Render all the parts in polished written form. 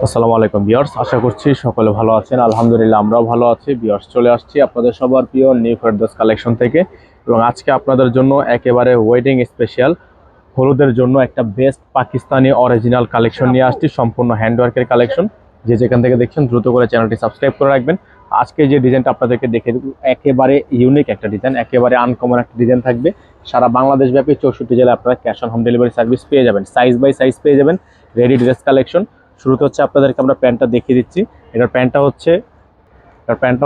আসসালামু আলাইকুম ভিউয়ার্স, আশা করছি সকলে ভালো আছেন। আলহামদুলিল্লাহ আমরাও ভালো আছি। ভিউয়ার্স, চলে আসছি আপনাদের সবার প্রিয় নিউ ফেরদৌস কালেকশন থেকে এবং আজকে আপনাদের জন্য একেবারে ওয়েডিং স্পেশাল হলুদের জন্য একটা বেস্ট পাকিস্তানি অরিজিনাল কালেকশন নিয়ে আসছি, সম্পূর্ণ হ্যান্ডওয়ার্কের কালেকশন। যে যেখান থেকে দেখছেন দ্রুত করে চ্যানেলটি সাবস্ক্রাইব করে রাখবেন। আজকে যে ডিজাইনটা আপনাদেরকে দেখে দেব একেবারে ইউনিক একটা ডিজাইন, একেবারে আনকমন একটা ডিজাইন থাকবে। সারা বাংলাদেশ ব্যাপী 64 জেলায় আপনারা cash on home delivery service পেয়ে যাবেন। সাইজ বাই সাইজ পেয়ে যাবেন, রেডি ড্রেস কালেকশন। শুরুতে হচ্ছে আপনাদেরকে আমরা প্যান্টটা দেখিয়ে দিচ্ছি। এটার প্যান্টটা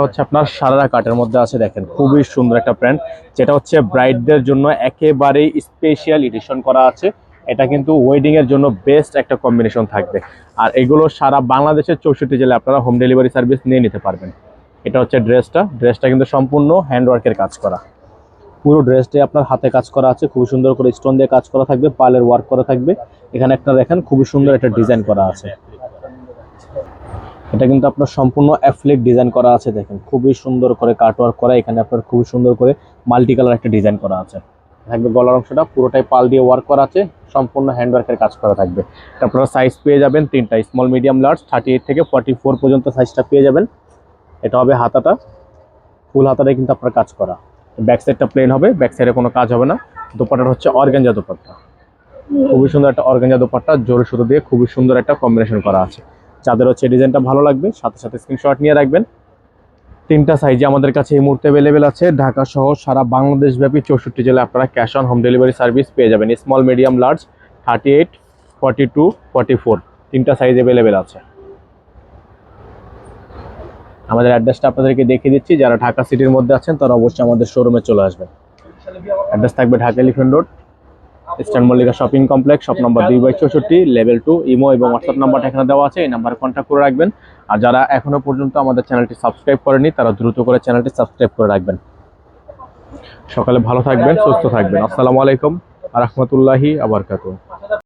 হচ্ছে আপনার সারারা কাটের মধ্যে আছে, দেখেন খুবই সুন্দর একটা প্যান্ট, যেটা হচ্ছে ব্রাইডদের জন্য একেবারেই স্পেশাল এডিশন করা আছে। এটা কিন্তু ওয়েডিং এর জন্য বেস্ট একটা কম্বিনেশন থাকবে। আর এগুলো সারা বাংলাদেশের 64 জেলায় আপনারা হোম ডেলিভারি সার্ভিস নিয়ে নিতে পারবেন। এটা হচ্ছে ড্রেসটা কিন্তু সম্পূর্ণ হ্যান্ডওয়ার্কের কাজ করা। পুরো ড্রেসটাই আপনার হাতে কাজ করা আছে, খুব সুন্দর করে স্টোন দিয়ে কাজ করা থাকবে, পার্লের ওয়ার্ক করা থাকবে। এখানে আপনারা দেখেন খুবই সুন্দর একটা ডিজাইন করা আছে। এটা কিন্তু আপনার সম্পূর্ণ অ্যাফ্লিক ডিজাইন করা আছে, দেখেন খুবই সুন্দর করে কাটওয়ার্ক করা। এখানে আপনার খুবই সুন্দর করে মাল্টি কালার একটা ডিজাইন করা আছে থাকবে। গলার অংশটা পুরোটাই পাল দিয়ে ওয়ার্ক করা আছে, সম্পূর্ণ হ্যান্ডওয়ার্কের কাজ করা থাকবে। আপনারা সাইজ পেয়ে যাবেন তিনটা, স্মল মিডিয়াম লার্জ, 38 থেকে 44 পর্যন্ত সাইজটা পেয়ে যাবেন। এটা হবে হাতাটা, ফুল হাতাটাই কিন্তু আপনার কাজ করা। ব্যাক সাইডটা প্লেন হবে, ব্যাক সাইডে কোনো কাজ হবে না। দোপাট্টাটা হচ্ছে অর্গানজা দোপাট্টা, খুবই সুন্দর একটা অর্গানজা দোপাট্টা, জোরে সুতো দিয়ে খুবই সুন্দর একটা কম্বিনেশন করা আছে। যাদের হচ্ছে ডিজাইনটা ভালো লাগবে সাথে সাথে স্ক্রিনশট নিয়ে রাখবেন। তিনটা সাইজে আমাদের কাছে এই মুহূর্তে অ্যাভেলেবেল আছে। ঢাকা সহ সারা বাংলাদেশ ব্যাপী 64 জেলায় আপনারা cash on home delivery service পেয়ে যাবেন। স্মল মিডিয়াম লার্জ, 38, 42, 44 তিনটা সাইজ অ্যাভেলেবেল আছে। আমাদের অ্যাড্রেসটা আপনাদেরকে দেখিয়ে দিচ্ছি। যারা ঢাকা সিটির মধ্যে আছেন তারা অবশ্যই আমাদের শোরুমে চলে আসবেন। অ্যাড্রেস থাকবে Dhaka elephant road, eastern Mallika shopping complex, shop number 2/64, level 2। Imo এবং হোয়াটসঅ্যাপ নাম্বারটা এখানে দেওয়া আছে, এই নাম্বারে কন্ট্যাক্ট করে রাখবেন। আর যারা এখনো পর্যন্ত আমাদের চ্যানেলটি সাবস্ক্রাইব করেনি তারা দ্রুত করে চ্যানেলটি সাবস্ক্রাইব করে রাখবেন। সকালে ভালো থাকবেন, সুস্থ থাকবেন। আসসালামু আলাইকুম ওয়া রাহমাতুল্লাহি ওয়া বারাকাতুহু।